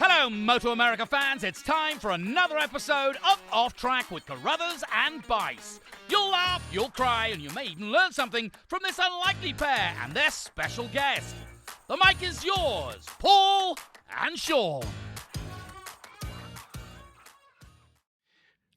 Hello, MotoAmerica fans. It's time for another episode of Off Track with Carruthers and Bice. You'll laugh, you'll cry, and you may even learn something from this unlikely pair and their special guest. The mic is yours, Paul and Sean.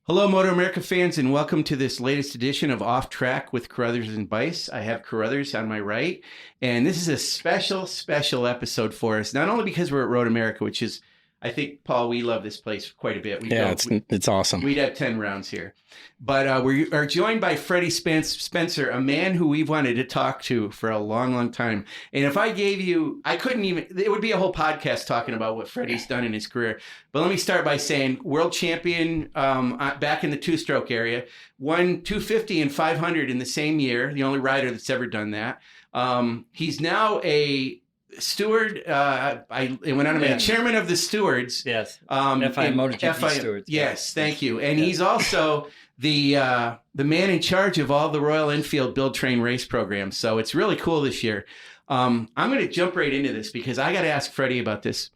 Hello, MotoAmerica fans, and welcome to this latest edition of Off Track with Carruthers and Bice. I have Carruthers on my right, and this is a special episode for us, not only because we're at Road America, which is, I think, Paul, we love this place quite a bit. It's awesome. We'd have 10 rounds here. But we are joined by Freddie Spencer, a man who we've wanted to talk to for a long time. And if I gave you, it would be a whole podcast talking about what Freddie's done in his career. But let me start by saying world champion back in the two-stroke area, won 250 and 500 in the same year, the only rider that's ever done that. He's now a steward. I went on to be chairman of the stewards. Yes. MotoGP stewards. Yes, thank you. And he's also the man in charge of all the Royal Enfield build, train, race programs. So it's really cool this year. I'm going to jump right into this because I got to ask Freddie about this.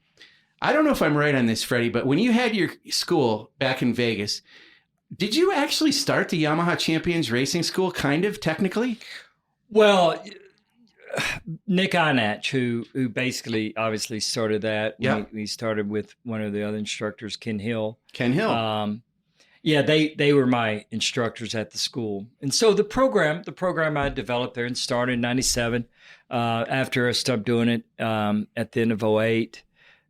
I don't know if I'm right on this, Freddie, but when you had your school back in Vegas, did you actually start the Yamaha Champions Racing School, kind of, technically? Well, Nick Einach, who basically obviously started that. Yeah. We started with one of the other instructors, Ken Hill. They were my instructors at the school. And so the program I developed there and started in 97 after I stopped doing it at the end of 08.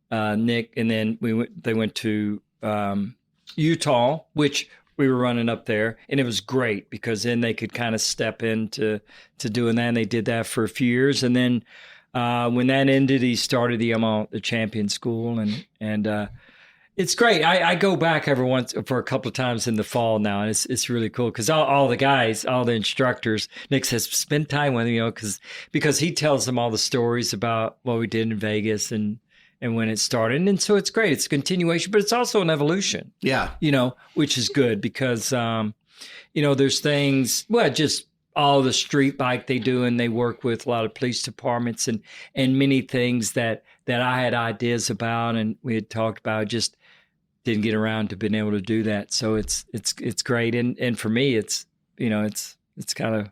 Nick, and then they went to Utah, which we were running up there, and it was great because then they could kind of step into doing that, and they did that for a few years. And then when that ended, he started the champion school, and it's great. I go back for a couple of times in the fall now, and it's really cool because all the guys, all the instructors, Nick says, spend time with them, because he tells them all the stories about what we did in Vegas and when it started. And so it's great. It's a continuation, but it's also an evolution. Yeah. Which is good because, there's things, just all the street bike they do, and they work with a lot of police departments and many things that I had ideas about and we had talked about, just didn't get around to being able to do that. So it's great. And for me, it's kind of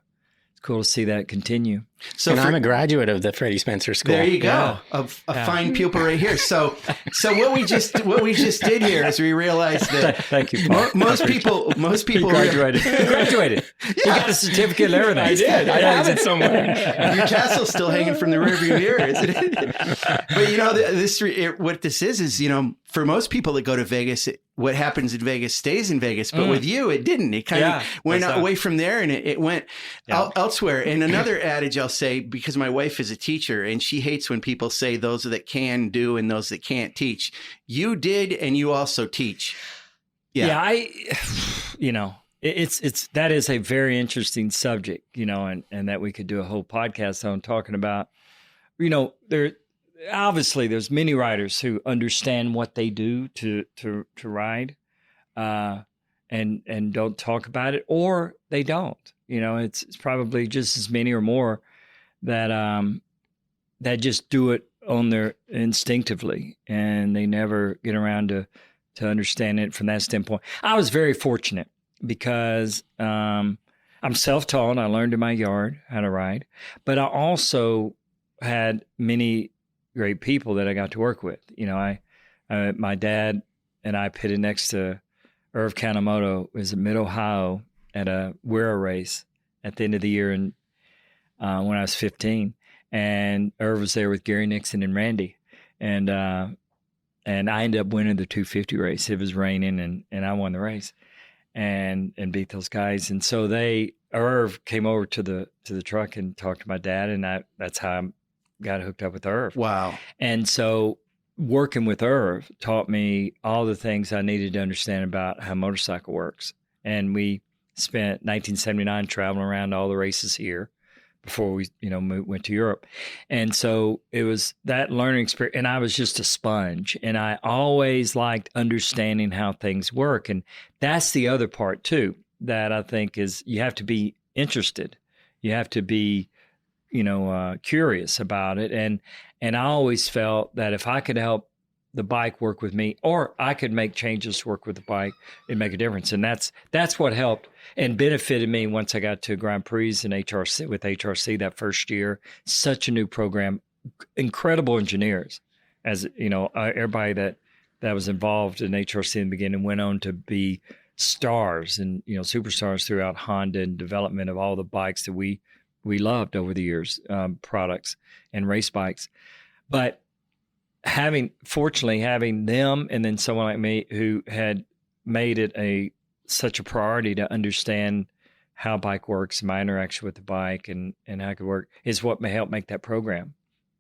cool to see that continue. So I'm a graduate of the Freddie Spencer School. There you go. A fine pupil right here. So what we just did here is we realized that thank you, Paul. most people graduated. You graduated. You got a certificate and everything. I did. I have it somewhere. Your tassel's still hanging from the rearview mirror, isn't it? But what this is for most people that go to Vegas, what happens in Vegas stays in Vegas. But with you, it didn't. It kind of went away from there, and it went elsewhere. And another adage I'll say, because my wife is a teacher and she hates when people say those that can do and those that can't teach. You did, and you also teach. Yeah, it's that is a very interesting subject, and that we could do a whole podcast on talking about. There's many riders who understand what they do to ride, and don't talk about it, or they don't. It's probably just as many or more that just do it on their instinctively, and they never get around to understand it from that standpoint. I was very fortunate because I'm self-taught. I learned in my yard how to ride, but I also had many great people that I got to work with. My dad and I pitted next to Irv Kanemoto. Was in Mid-Ohio at a Wera race at the end of the year, and when I was 15, and Irv was there with Gary Nixon and Randy, and I ended up winning the 250 race. It was raining, and I won the race, and beat those guys. And so Irv came over to the truck and talked to my dad, and that's how I got hooked up with Irv. Wow. And so working with Irv taught me all the things I needed to understand about how motorcycle works. And we spent 1979 traveling around all the races here before we, went to Europe. And so it was that learning experience, and I was just a sponge, and I always liked understanding how things work. And that's the other part too, that I think is you have to be interested. You have to be, curious about it. And I always felt that if I could help the bike work with me, or I could make changes to work with the bike and make a difference. And that's what helped and benefited me once I got to Grand Prix and HRC with HRC that first year. Such a new program, incredible engineers. As you know, everybody that was involved in HRC in the beginning went on to be stars and superstars throughout Honda and development of all the bikes that we loved over the years, products and race bikes. But fortunately having them and then someone like me who had made it such a priority to understand how bike works, my interaction with the bike and how it could work is what may help make that program,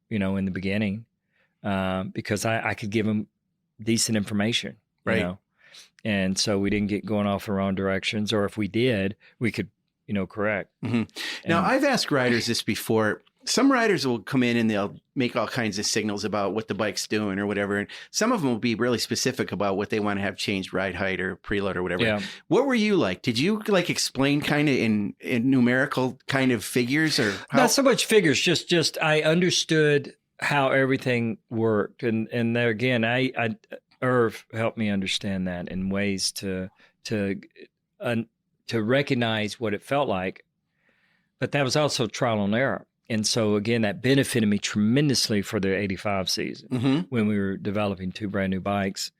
in the beginning, because I could give them decent information, right. And so we didn't get going off in wrong directions, or if we did, we could, correct. Mm-hmm. Now, I've asked riders this before. Some riders will come in and they'll make all kinds of signals about what the bike's doing or whatever. And some of them will be really specific about what they want to have changed, ride height or preload or whatever. Yeah. What were you like? Did you explain kind of in numerical kind of figures or how? Not so much figures, just I understood how everything worked. And there again, Irv helped me understand that in ways to recognize what it felt like. But that was also trial and error. And so, again, that benefited me tremendously for the 85 season when we were developing two brand new bikes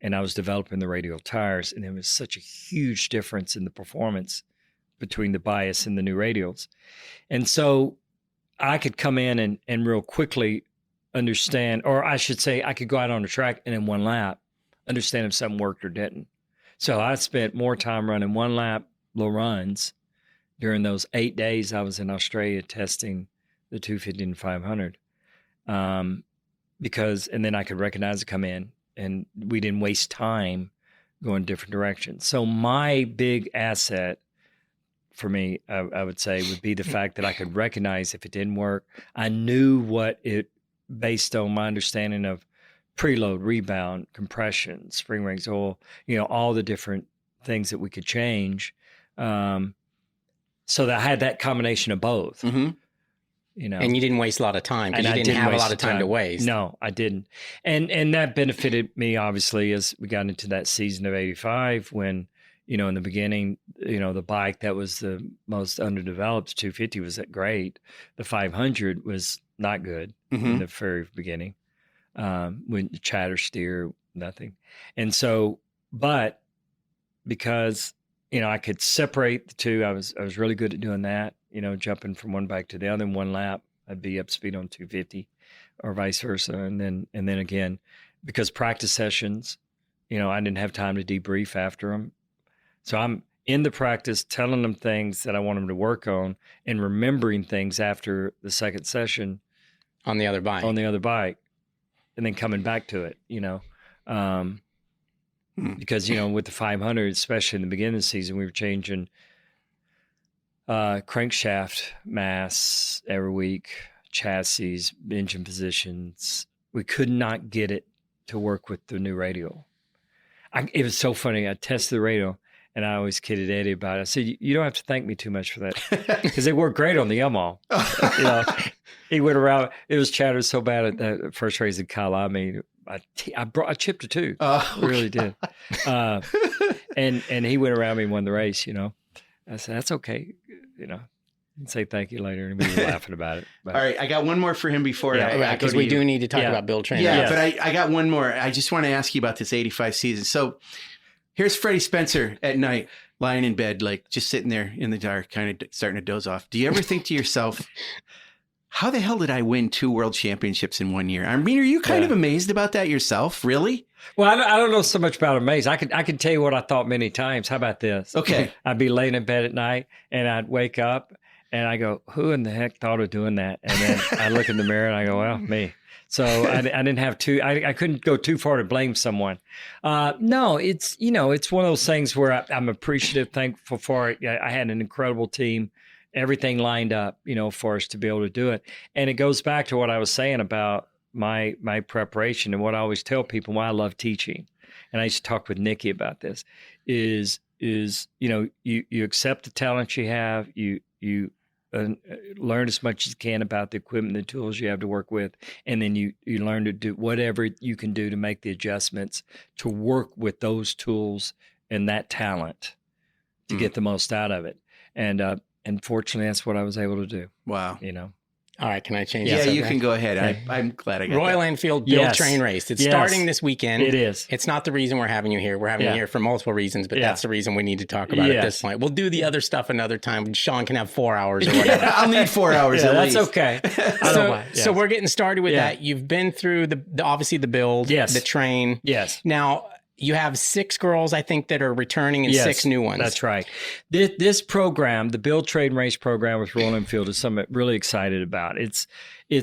and I was developing the radial tires. And there was such a huge difference in the performance between the bias and the new radials. And so I could come in and real quickly understand, or I should say I could go out on the track and in one lap, understand if something worked or didn't. So I spent more time running one lap, low runs during those 8 days I was in Australia testing the 250 and 500, and then I could recognize it come in, and we didn't waste time going different directions. So my big asset for me, I would say, would be the fact that I could recognize if it didn't work. I knew what it, based on my understanding of preload, rebound, compression, spring rings, oil, all the different things that we could change. So that I had that combination of both. Mm-hmm. And you didn't waste a lot of time because you didn't have a lot of time to waste. No, I didn't. And that benefited me, obviously, as we got into that season of 85 when, in the beginning, the bike that was the most underdeveloped, 250 was great. The 500 was not good in the very beginning. When chatter steer, nothing. And so, but because I could separate the two. I was really good at doing that, jumping from one bike to the other in one lap. I'd be up speed on 250 or vice versa. And then again, because practice sessions, I didn't have time to debrief after them. So I'm in the practice telling them things that I want them to work on and remembering things after the second session. On the other bike. And then coming back to it, because, with the 500, especially in the beginning of the season, we were changing crankshaft mass every week, chassis, engine positions. We could not get it to work with the new radial. It was so funny. I tested the radial, and I always kidded Eddie about it. I said, you don't have to thank me too much for that, because it worked great on the Yamaha. He went around. It was chattered so bad at the first race in Kyalami. I chipped it too. Oh, really did. And he went around me and won the race. I said, that's okay. Say thank you later, and we were laughing about it. But. All right, I got one more for him before because we do need to talk about Bill Trainer. Yeah, but I got one more. I just want to ask you about this 85 season. So here's Freddie Spencer at night, lying in bed, just sitting there in the dark, kind of starting to doze off. Do you ever think to yourself, how the hell did I win 2 world championships in 1 year? I mean, are you kind of amazed about that yourself? Really? Well, I don't know so much about amazed. I could tell you what I thought many times. How about this? Okay. I'd be laying in bed at night and I'd wake up and I go, who in the heck thought of doing that? And then I look in the mirror and I go, well, me. So I didn't have I couldn't go too far to blame someone. No, it's one of those things where I'm appreciative, thankful for it. I had an incredible team. Everything lined up, for us to be able to do it. And it goes back to what I was saying about my preparation and what I always tell people why I love teaching. And I used to talk with Nikki about this is you accept the talent you have, you learn as much as you can about the equipment, the tools you have to work with, and then you learn to do whatever you can do to make the adjustments to work with those tools and that talent to get the most out of it. And fortunately, that's what I was able to do. Wow. All right, can I change? Yeah, you can go ahead. I'm glad I got Royal that. Enfield Build Train Race. It's starting this weekend. It is. It's not the reason we're having you here. We're having you here for multiple reasons, but that's the reason we need to talk about it at this point. We'll do the other stuff another time. Sean can have 4 hours or whatever. I'll need 4 hours at least. That's okay. So we're getting started with that. You've been through the obviously the build, the train. Yes. Now, you have 6 girls, I think, that are returning and 6 new ones. That's right. This program, the Build, Trade, and Race program with Royal Enfield, is something I'm really excited about. It's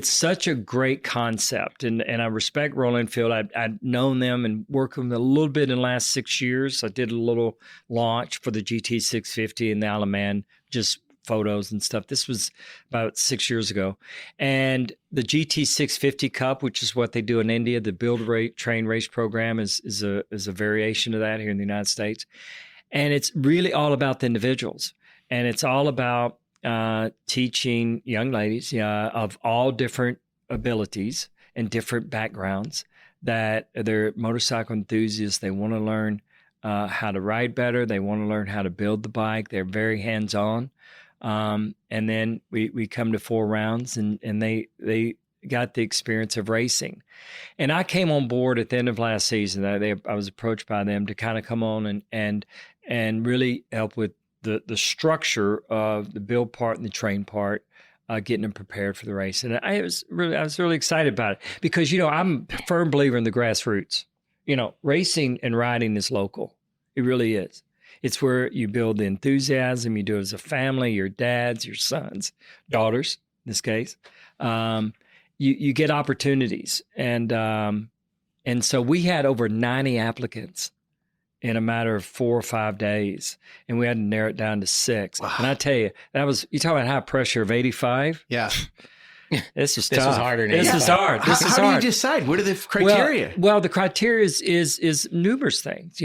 such a great concept, and I respect Royal Enfield. I've known them and worked with them a little bit in the last 6 years. I did a little launch for the GT 650 in the Isle of Man, just photos and stuff. This was about 6 years ago. And the GT 650 Cup, which is what they do in India, the Build, Train, Race program is a variation of that here in the United States. And it's really all about the individuals. And it's all about teaching young ladies of all different abilities and different backgrounds that they're motorcycle enthusiasts. They want to learn how to ride better. They want to learn how to build the bike. They're very hands-on. And then we come to 4 rounds and they got the experience of racing. And I came on board at the end of last season. I was approached by them to kind of come on and really help with the structure of the build part and the train part, getting them prepared for the race. And I was really excited about it because, I'm a firm believer in the grassroots. Racing and riding is local. It really is. It's where you build the enthusiasm. You do it as a family, your dads, your sons, daughters, in this case. You get opportunities. And so we had over 90 applicants in a matter of 4 or 5 days, and we had to narrow it down to 6. Wow. And I tell you, you talk about high pressure of 85. Yeah. This was tough. This was harder. This is hard. How do you decide? What are the criteria? Well, the criteria is numerous things.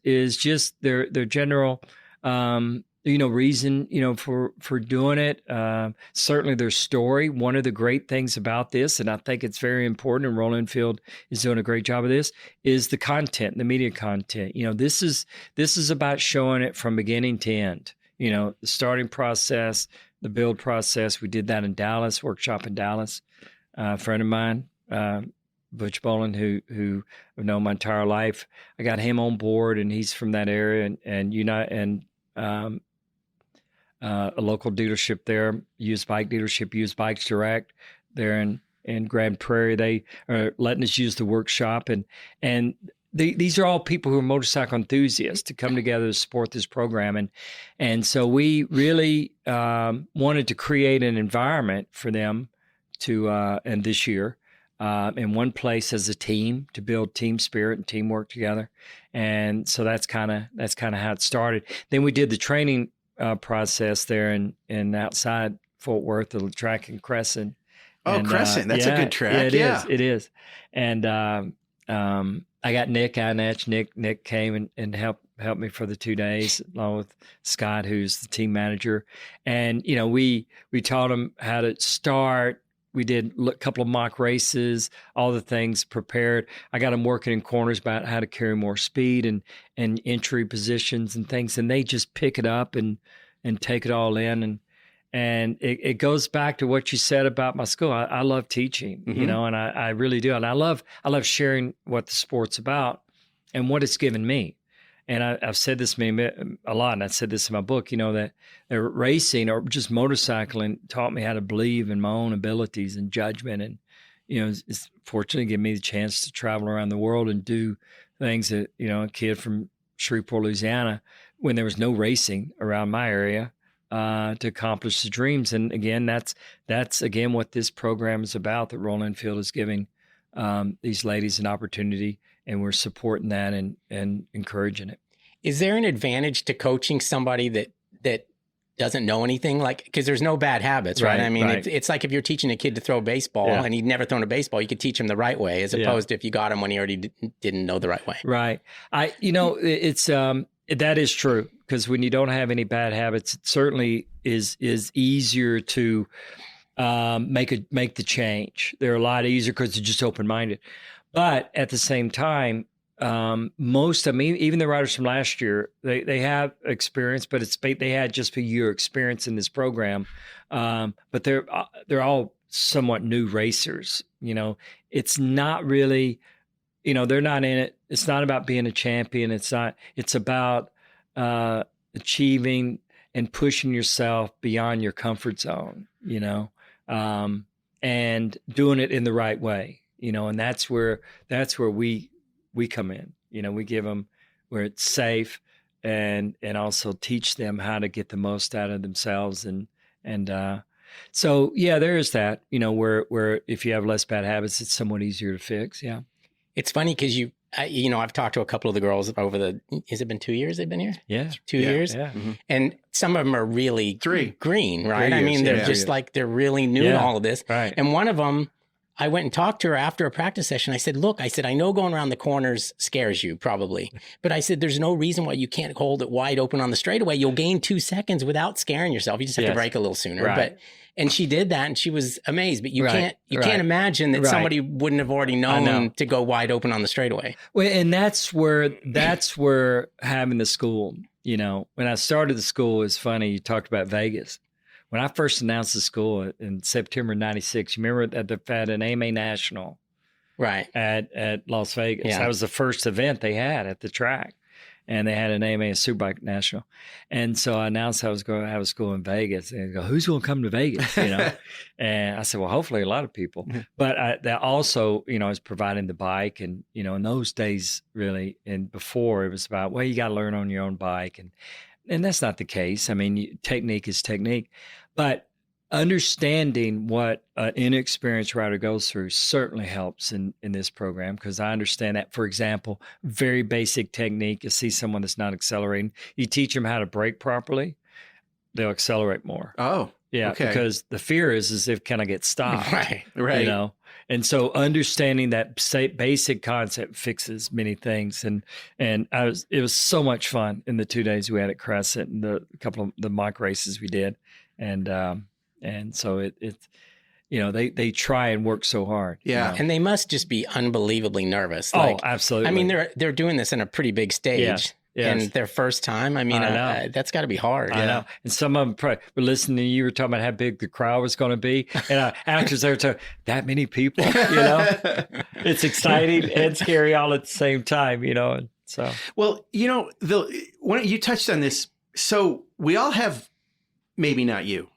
Is just their general, reason, for doing it. Certainly their story. One of the great things about this, and I think it's very important, and Royal Enfield is doing a great job of this, is the content, the media content. This is about showing it from beginning to end. The starting process, the build process. We did that in Dallas, workshop in Dallas. A friend of mine, Butch Boland, who I've known my entire life, I got him on board, and he's from that area, and a local dealership there, used bike dealership, Used Bikes Direct, there in Grand Prairie. They are letting us use the workshop, and these are all people who are motorcycle enthusiasts to come together to support this program. And so we really wanted to create an environment for them to, and this year, in one place as a team to build team spirit and teamwork together. And so that's kind of how it started. Then we did the training process there in outside Fort Worth, the track in Crescent. Oh, and, Crescent. That's a good track. It is. And I got Nick Inetch. Nick came and helped me for the 2 days, along with Scott, who's the team manager. And, we taught him how to start. We did a couple of mock races, all the things prepared. I got them working in corners about how to carry more speed and entry positions and things. And they just pick it up and take it all in. And it goes back to what you said about my school. I love teaching, Mm-hmm. And I really do. And I love sharing what the sport's about and what it's given me. And I've said this a lot, and I said this in my book, that racing or just motorcycling taught me how to believe in my own abilities and judgment. And, it's fortunately given me the chance to travel around the world and do things that, a kid from Shreveport, Louisiana, when there was no racing around my area, to accomplish the dreams. And again, that's again what this program is about, that Royal Enfield is giving these ladies an opportunity, and we're supporting that and encouraging it. Is there an advantage to coaching somebody that doesn't know anything? Because there's no bad habits, right? I mean, right. It's like if you're teaching a kid to throw a baseball and he'd never thrown a baseball, you could teach him the right way, as opposed to if you got him when he already didn't know the right way. Right. It's that is true. because when you don't have any bad habits, it certainly is easier to make the change. They're a lot easier because they're just open-minded. But at the same time, even the riders from last year, they have experience, but they had just a year experience in this program. But they're all somewhat new racers. It's not really, they're not in it. It's not about being a champion. It's about achieving and pushing yourself beyond your comfort zone, and doing it in the right way, and that's where we come in. We give them where it's safe and also teach them how to get the most out of themselves. So yeah, there is that, where if you have less bad habits, it's somewhat easier to fix. Yeah. It's funny because I've talked to a couple of the girls over has it been 2 years they've been here? Yeah. 2 years? Yeah. Mm-hmm. And some of them are really green, right? 3 years, they're just like, they're really new to all of this. Right. And one of them, I went and talked to her after a practice session. I said, look, I know going around the corners scares you probably, but I said, there's no reason why you can't hold it wide open on the straightaway. You'll gain 2 seconds without scaring yourself. You just have to brake a little sooner. Right. And she did that and she was amazed, but you can't imagine that somebody wouldn't have already known to go wide open on the straightaway. Well, and that's where having the school, when I started the school, it's funny. You talked about Vegas. When I first announced the school in September '96, you remember that they had an AMA National, right, at Las Vegas. Yeah. That was the first event they had at the track, and they had an AMA Superbike National. And so I announced I was going to have a school in Vegas, and they go, "Who's going to come to Vegas?" And I said, "Well, hopefully a lot of people." But that also, I was providing the bike, and in those days, really, and before it was about, well, you got to learn on your own bike, and that's not the case. I mean, technique is technique. But understanding what an inexperienced rider goes through certainly helps in this program, because I understand that, for example, very basic technique. You see someone that's not accelerating, you teach them how to brake properly, they'll accelerate more. Oh, yeah. Okay. Because the fear is if can I get stopped? Right. And so understanding that basic concept fixes many things. And it was so much fun in the 2 days we had at Crescent and a couple of the mock races we did. And so they try and work so hard. Yeah. And they must just be unbelievably nervous. Oh, absolutely. I mean, they're doing this in a pretty big stage. Yes. And their first time, I mean, that's got to be hard. I know. And some of them probably were listening to you were talking about how big the crowd was going to be. And after they were talking, that many people, it's exciting and scary all at the same time, And so, well, when you touched on this, so we all have, maybe not you,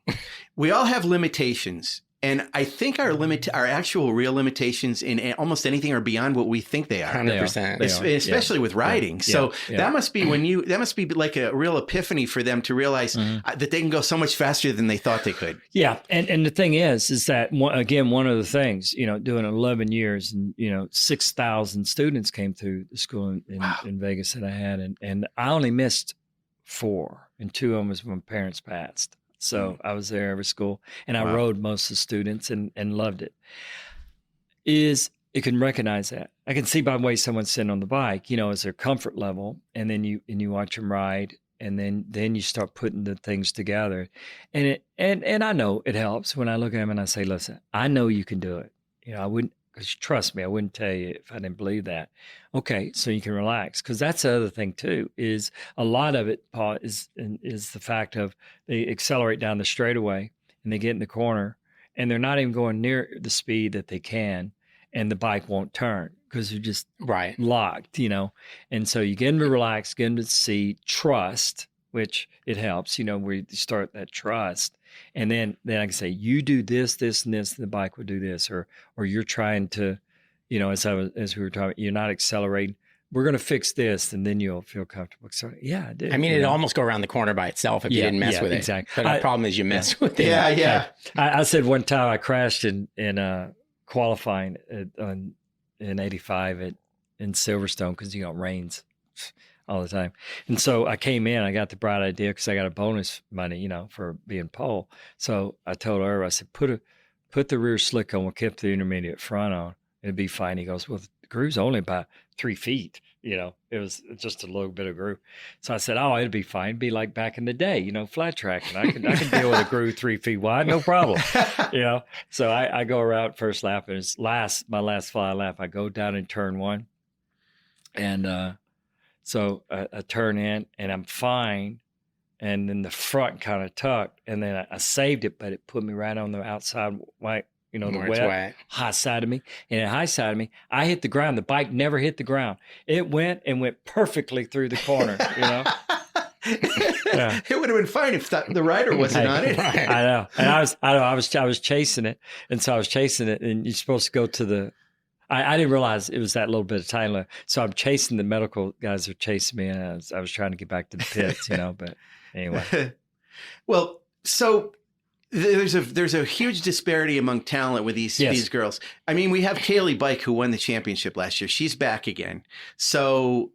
we all have limitations. And I think our actual real limitations in almost anything are beyond what we think they are. 100%. Especially with riding. So that must be that must be like a real epiphany for them to realize that they can go so much faster than they thought they could. Yeah. And the thing is that, again, one of the things, doing 11 years and, 6,000 students came through the school in Vegas that I had. And I only missed 4, and 2 of them was when parents passed. So I was there every school, and I rode most of the students and loved it. It can recognize that. I can see by the way someone's sitting on the bike, as their comfort level, and then you watch them ride, and then you start putting the things together. And I know it helps when I look at them and I say, listen, I know you can do it. I wouldn't, because trust me, I wouldn't tell you if I didn't believe that. Okay, so you can relax, because that's the other thing too. Is a lot of it, Paul, is the fact of they accelerate down the straightaway and they get in the corner and they're not even going near the speed that they can, and the bike won't turn because they're just locked, And so you get them to relax, get them to see, trust, which it helps, where you start that trust. And then I can say, you do this, this, and this, and the bike will do this, or you're trying to, as we were talking, you're not accelerating. We're going to fix this, and then you'll feel comfortable. So yeah, I did. I mean, it'd almost go around the corner by itself if you didn't mess with it. Exactly. But the problem is you mess with it. Yeah. I said one time I crashed in qualifying in '85 in Silverstone because it rains all the time. And so I came in, I got the bright idea because I got a bonus money, for being pole. So I told her, I said, put the rear slick on, we'll keep the intermediate front on. It'd be fine. He goes, well, the groove's only about 3 feet, it was just a little bit of groove. So I said, oh, it'd be fine. It'd be like back in the day, flat track. And I can deal with a groove 3 feet wide, no problem. So I go around first lap, and it's my last fly lap. I go down in turn 1. And so I turn in, and I'm fine. And then the front kind of tucked, and then I saved it, but it put me right on the outside white, the wet high side of me. And the high side of me, I hit the ground. The bike never hit the ground. It went perfectly through the corner, Yeah. It would have been fine if the rider wasn't on it. I know. And I was chasing it. And so I was chasing it, and you're supposed to go to the, I didn't realize it was that little bit of time left. So I'm chasing, the medical guys are chasing me, and I was trying to get back to the pits, but anyway. Well, so there's a huge disparity among talent with these girls. I mean, we have Kaylee Bike, who won the championship last year. She's back again. So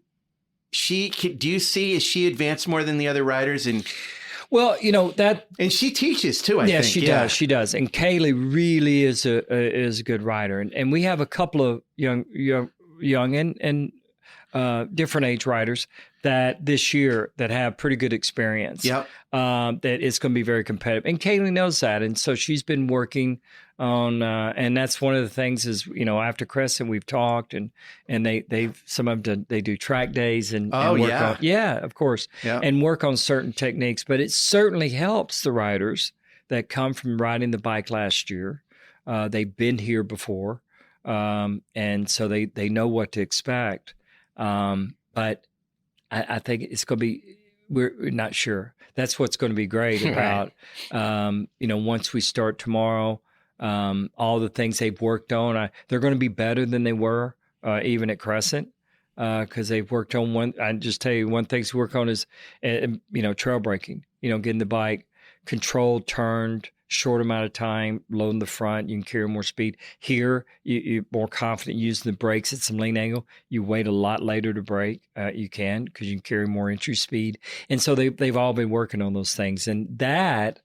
do you see, is she advanced more than the other riders? And well, that, and she teaches too. I think she does. And Kaylee really is a good rider. And we have a couple of young and different age riders that this year that have pretty good experience. Yep. That it's going to be very competitive. And Kaylee knows that. And so she's been working on, and that's one of the things is, after Crescent, we've talked, and some of them they do track days and work on, of course, and work on certain techniques. But it certainly helps the riders that come from riding the bike last year. They've been here before. And so they know what to expect. But I think it's going to be, we're not sure. That's what's going to be great about, once we start tomorrow, all the things they've worked on, they're going to be better than they were, even at Crescent, because they've worked on one. I just tell you, one thing to work on is, trail braking, getting the bike controlled, turned, short amount of time, loading the front, you can carry more speed. Here, you're more confident using the brakes at some lean angle. You wait a lot later to brake. You can, because you can carry more entry speed. And so they've all been working on those things. And that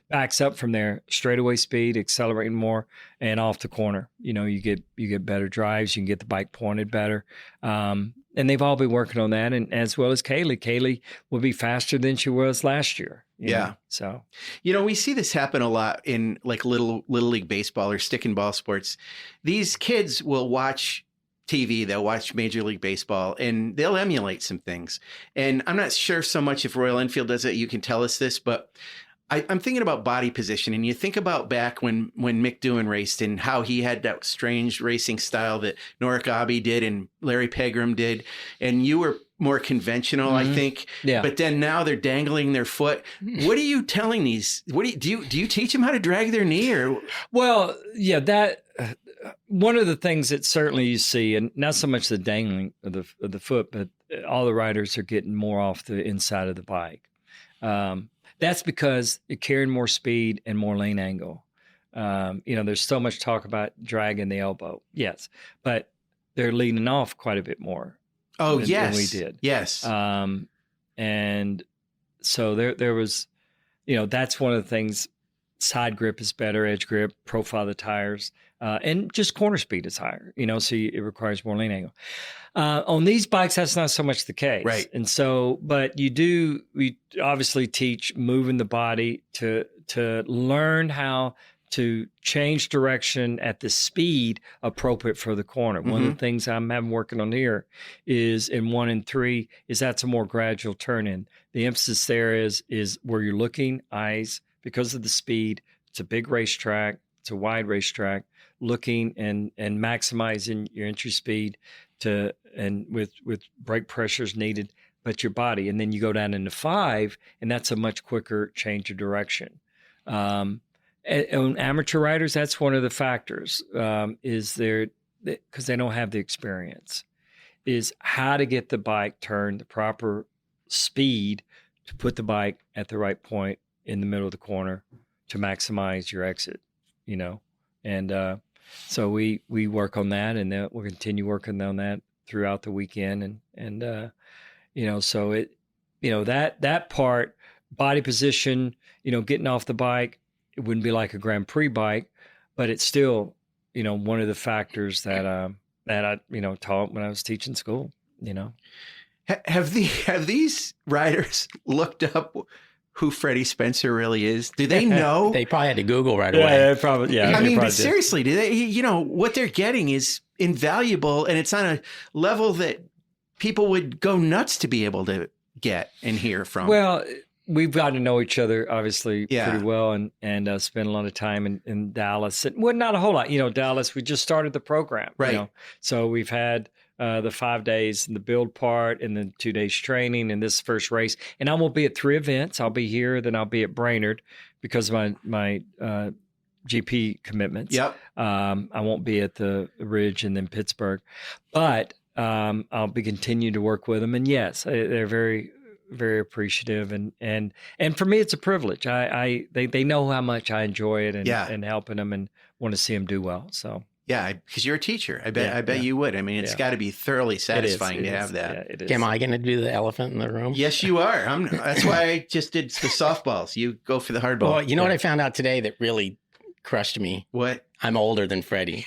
backs up from their straightaway speed, accelerating more, and off the corner. You get better drives. You can get the bike pointed better. And they've all been working on that. And as well as Kaylee. Kaylee will be faster than she was last year. Yeah. So, we see this happen a lot in like little league baseball or stick and ball sports. These kids will watch TV, they'll watch Major League Baseball, and they'll emulate some things. And I'm not sure so much if Royal Enfield does it. You can tell us this, but I'm thinking about body position. And you think about back when Mick Doohan raced and how he had that strange racing style that Norick Abbey did and Larry Pegram did. And you were more conventional, I think. Yeah. But then now they're dangling their foot. What are you telling these? Do you teach them how to drag their knee? Or? Well, yeah, that one of the things that certainly you see, and not so much the dangling of the foot, but all the riders are getting more off the inside of the bike. That's because you're carrying more speed and more lean angle. There's so much talk about dragging the elbow. Yes, but they're leaning off quite a bit more. Oh, than we did. Yes. And so there was, that's one of the things. Side grip is better, edge grip, profile of the tires, and just corner speed is higher, so it requires more lean angle. On these bikes, that's not so much the case. Right. And so, but we obviously teach moving the body to learn how to change direction at the speed appropriate for the corner. One of the things I'm having working on here is in 1 and 3 is that's a more gradual turn in. The emphasis there is where you're looking, eyes, because of the speed. It's a big racetrack. It's a wide racetrack. Looking and maximizing your entry speed and with brake pressures needed, but your body. And then you go down into 5, and that's a much quicker change of direction. On amateur riders, that's one of the factors, is because they don't have the experience, is how to get the bike turned the proper speed to put the bike at the right point in the middle of the corner to maximize your exit, And so we work on that, and then we'll continue working on that throughout the weekend. And so it, that part, body position, getting off the bike, it wouldn't be like a Grand Prix bike, but it's still, one of the factors that that I, taught when I was teaching school, Have these riders looked up who Freddie Spencer really is? Do they know? They probably had to Google right away. Yeah, probably. Yeah, I mean, but did. seriously, do they? What they're getting is invaluable, and it's on a level that people would go nuts to be able to get and hear from. Well, we've gotten to know each other obviously Yeah. pretty well, and spent a lot of time in Dallas. And, well, not a whole lot. Dallas. We just started the program, Right. So we've had the 5 days in the build part, and then 2 days training, and this first race. And I won't be at 3 events. I'll be here, then I'll be at Brainerd because of my GP commitments. Yep. I won't be at the Ridge and then Pittsburgh, but I'll be continuing to work with them. And yes, they're very, very appreciative. And for me, it's a privilege. They know how much I enjoy it and helping them and want to see them do well. So. Yeah, because you're a teacher. I bet you would. I mean, it's got to be thoroughly satisfying to have that. Yeah, it is. Am I going to do the elephant in the room? Yes, you are. That's why I just did the softballs. You go for the hardball. Well, you know what I found out today that really crushed me? What? I'm older than Freddie.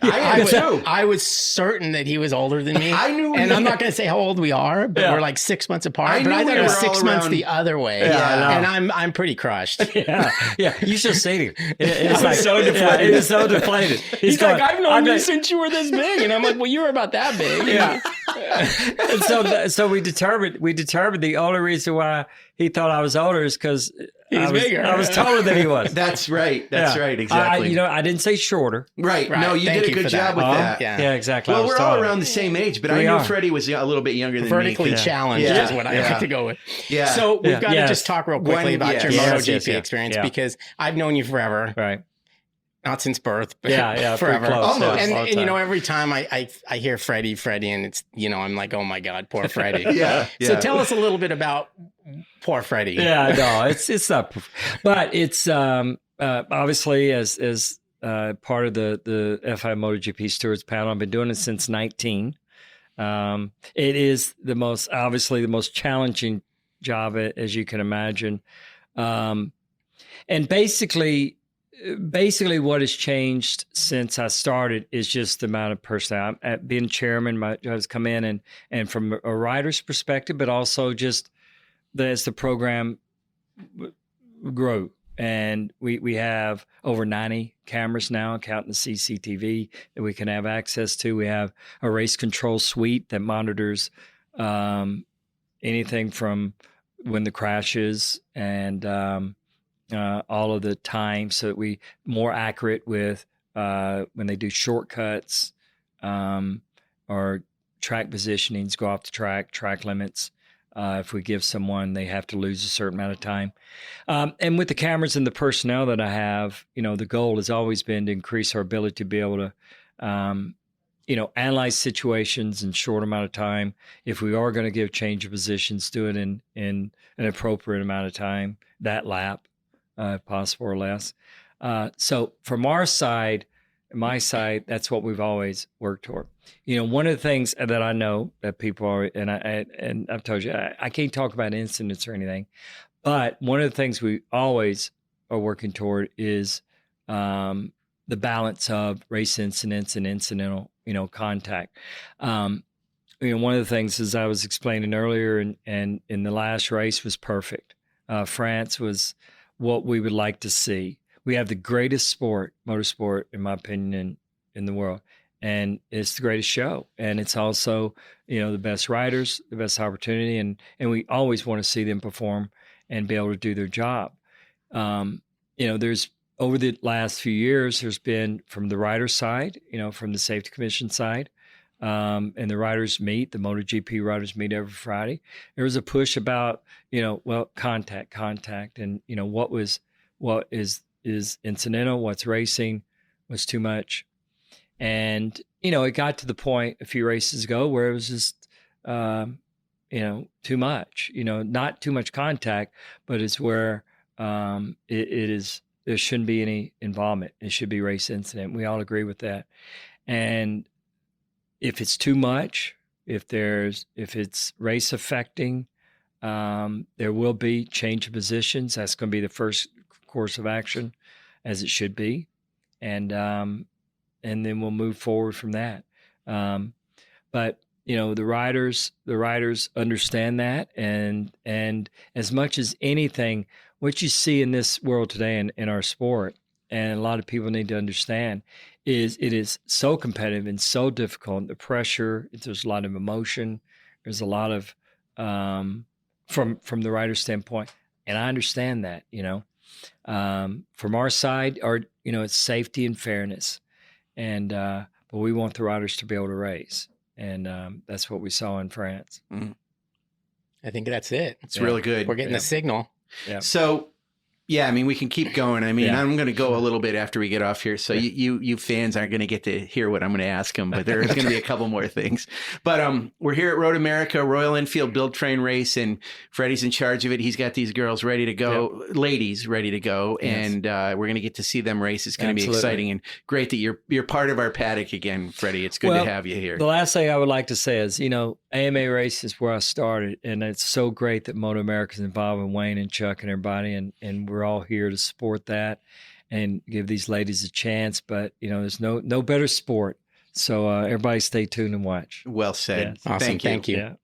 I am too. I was certain that he was older than me. I knew. And I'm not going to say how old we are, but we're like 6 months apart. I But I knew thought we it was were 6 all months around- the other way. Yeah, And I'm pretty crushed. Yeah. You should see him. It's like so deflated. It's so deflated. He's like, I've known you since you were this big. And I'm like, well, you were about that big. Yeah. And so we determined the only reason why he thought I was older is because bigger. I was taller than he was. That's right. That's right. Exactly. I didn't say shorter. Right. Right. No, you Thank did a you good for job that. with that. Yeah. Exactly. Well, I was we're all taller. around the same age, but I We knew are. Freddie was a little bit younger than Vertically me. challenged Yeah. is what I Yeah. like to go with. Yeah. So we've got to Yes. just talk real quickly about your yes, MotoGP yes. experience Yeah. because I've known you forever. Right. Not since birth, but Yeah, pretty forever. close. Almost. And, All the and time. every time I hear Freddie, and it's, I'm like, oh my God, poor Freddie. Yeah. So tell us a little bit about poor Freddie. Yeah, no, it's not, but it's obviously as part of the FI MotoGP Stewards panel. I've been doing it since 19. It is the most challenging job as you can imagine, and basically what has changed since I started is just the amount of personnel. Being chairman, my job has come in and from a rider's perspective, but also just as the program grow. And we have over 90 cameras now, counting the CCTV that we can have access to. We have a race control suite that monitors anything from when the crashes and all of the time, so that we more accurate with when they do shortcuts or track positionings, go off the track limits. If we give someone, they have to lose a certain amount of time. And with the cameras and the personnel that I have, the goal has always been to increase our ability to be able to, analyze situations in short amount of time. If we are going to give change of positions, do it in an appropriate amount of time, that lap, if possible or less. So from our side, my side, that's what we've always worked toward. One of the things that I know that people are, and I've told you, I can't talk about incidents or anything, but one of the things we always are working toward is the balance of race incidents and incidental, contact. One of the things, as I was explaining earlier, and in the last race was perfect. France was what we would like to see. We have the greatest motorsport, in my opinion, in the world. And it's the greatest show. And it's also, the best riders, the best opportunity. And we always want to see them perform and be able to do their job. There's, over the last few years, there's been from the rider side, from the Safety Commission side, and the riders meet, the MotoGP riders meet every Friday. There was a push about, contact. And, what is incidental, what's racing, what's too much. And, it got to the point a few races ago where it was just, too much, not too much contact, but it's where there shouldn't be any involvement. It should be race incident. We all agree with that. And if it's too much, if it's race affecting, there will be change of positions. That's going to be the first course of action, as it should be. And and then we'll move forward from that. But the riders understand that, and as much as anything, what you see in this world today in our sport, and a lot of people need to understand, is it is so competitive and so difficult. The pressure, there's a lot of emotion, there's a lot of from the rider's standpoint, and I understand that. From our side, it's safety and fairness, and but we want the riders to be able to race. And that's what we saw in France. Mm. I think that's it. It's really good. We're getting the signal. Yeah. So, yeah, I mean, we can keep going. I mean, I'm going to go a little bit after we get off here. So you fans aren't going to get to hear what I'm going to ask them, but there's going to be a couple more things. But we're here at MotoAmerica, Royal Enfield Build Train Race, and Freddie's in charge of it. He's got these girls ready to go, ladies ready to go, and we're going to get to see them race. It's going to be exciting and great that you're part of our paddock again, Freddie. It's good to have you here. The last thing I would like to say is, AMA race is where I started, and it's so great that MotoAmerica's involved with Wayne and Chuck and everybody, and we're all here to support that and give these ladies a chance. But there's no better sport. So everybody stay tuned and watch. Well said. Awesome. Thank you. Yeah.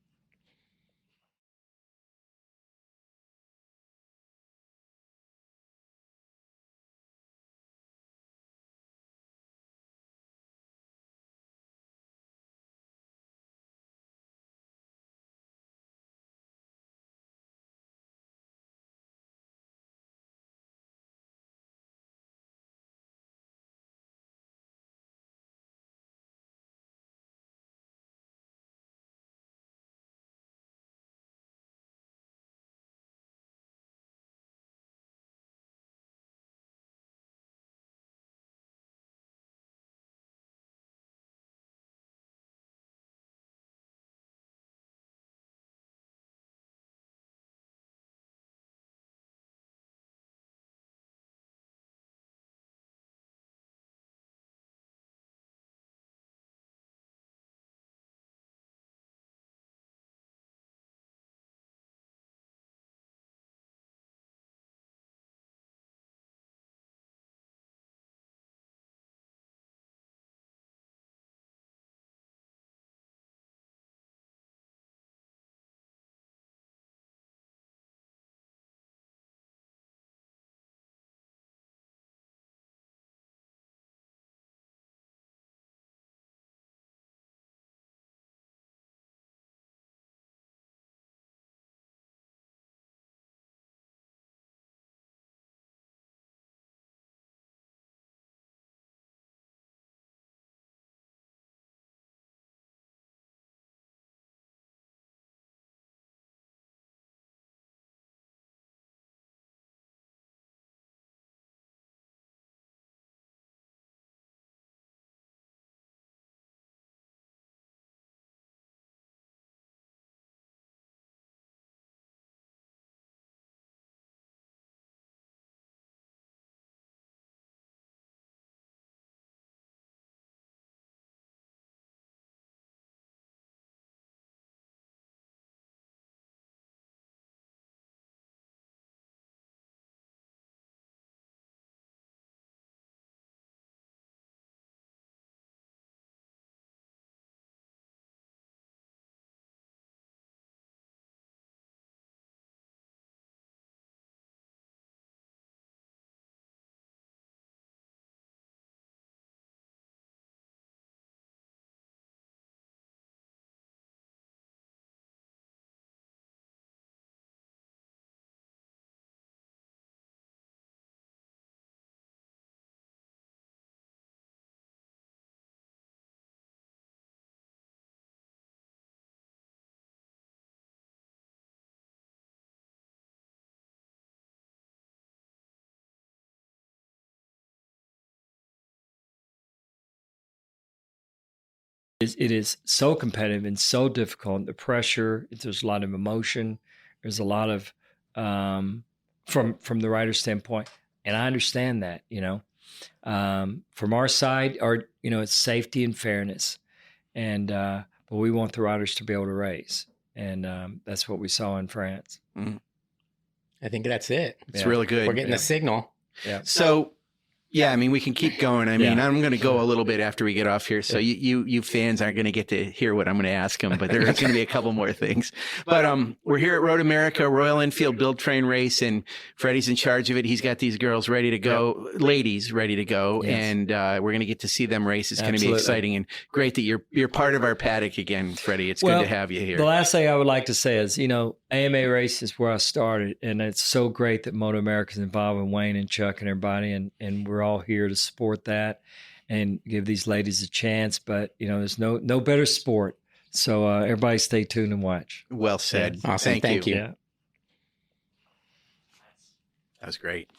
It is so competitive and so difficult. The pressure, there's a lot of emotion. There's a lot of from the rider's standpoint, and I understand that. From our side, it's safety and fairness, and but we want the riders to be able to race, and that's what we saw in France. I think that's it. It's really good. We're getting the signal. Yeah. So, Yeah, I mean, we can keep going. I mean, I'm going to go a little bit after we get off here. So you fans aren't going to get to hear what I'm going to ask them, but there's going to be a couple more things. But we're here at MotoAmerica, Royal Enfield Build Train Race, and Freddie's in charge of it. He's got these girls ready to go, ladies ready to go, and we're going to get to see them race. It's going to be exciting and great that you're part of our paddock again, Freddie. It's good to have you here. The last thing I would like to say is, AMA race is where I started, and it's so great that MotoAmerica is involved in Wayne and Chuck and everybody, and we're all here to support that and give these ladies a chance. But there's no better sport. So everybody stay tuned and watch. Well said. Awesome. Thank you. That was great.